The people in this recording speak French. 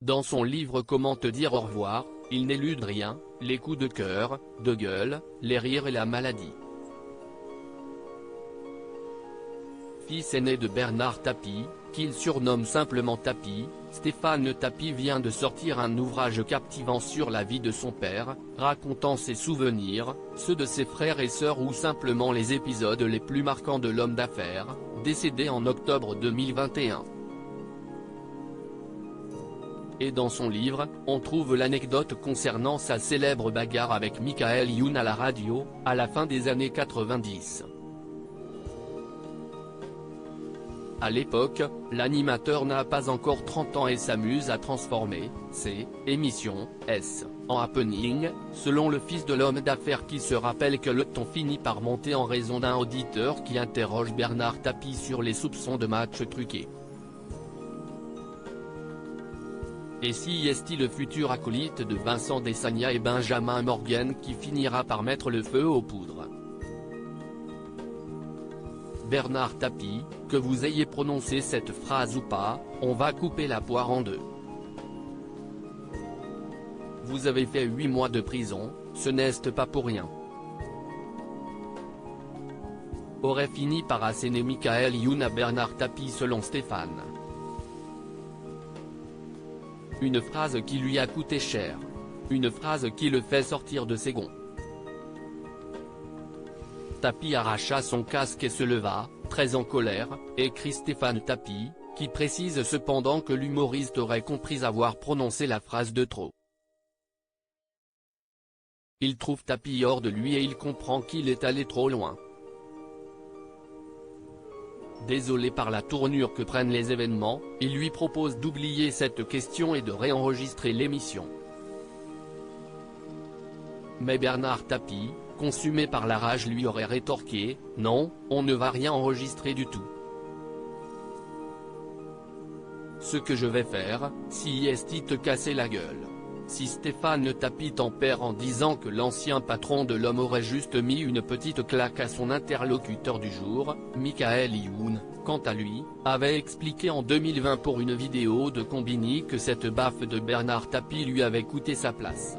Dans son livre Comment te dire au revoir, il n'élude rien, les coups de cœur, de gueule, les rires et la maladie. Fils aîné de Bernard Tapie, qu'il surnomme simplement Tapie, Stéphane Tapie vient de sortir un ouvrage captivant sur la vie de son père, racontant ses souvenirs, ceux de ses frères et sœurs ou simplement les épisodes les plus marquants de l'homme d'affaires, décédé en octobre 2021. Et dans son livre, on trouve l'anecdote concernant sa célèbre bagarre avec Michael Youn à la radio, à la fin des années 90. À l'époque, l'animateur n'a pas encore 30 ans et s'amuse à transformer ses émissions en happening, selon le fils de l'homme d'affaires qui se rappelle que le ton finit par monter en raison d'un auditeur qui interroge Bernard Tapie sur les soupçons de matchs truqués. Et si est-il le futur acolyte de Vincent Desagna et Benjamin Morgan qui finira par mettre le feu aux poudres? Bernard Tapie, que vous ayez prononcé cette phrase ou pas, on va couper la poire en deux. Vous avez fait 8 mois de prison, ce n'est pas pour rien. Aurait fini par asséner Michael Youn à Bernard Tapie selon Stéphane. Une phrase qui lui a coûté cher. Une phrase qui le fait sortir de ses gonds. Tapie arracha son casque et se leva, très en colère, écrit Stéphane Tapie, qui précise cependant que l'humoriste aurait compris avoir prononcé la phrase de trop. Il trouve Tapie hors de lui et il comprend qu'il est allé trop loin. Désolé par la tournure que prennent les événements, il lui propose d'oublier cette question et de réenregistrer l'émission. Mais Bernard Tapie, consumé par la rage, lui aurait rétorqué « Non, on ne va rien enregistrer du tout. Ce que je vais faire, si est te casser la gueule. » Si Stéphane Tapie tempère en disant que l'ancien patron de l'homme aurait juste mis une petite claque à son interlocuteur du jour, Michael Youn, quant à lui, avait expliqué en 2020 pour une vidéo de Combini que cette baffe de Bernard Tapie lui avait coûté sa place.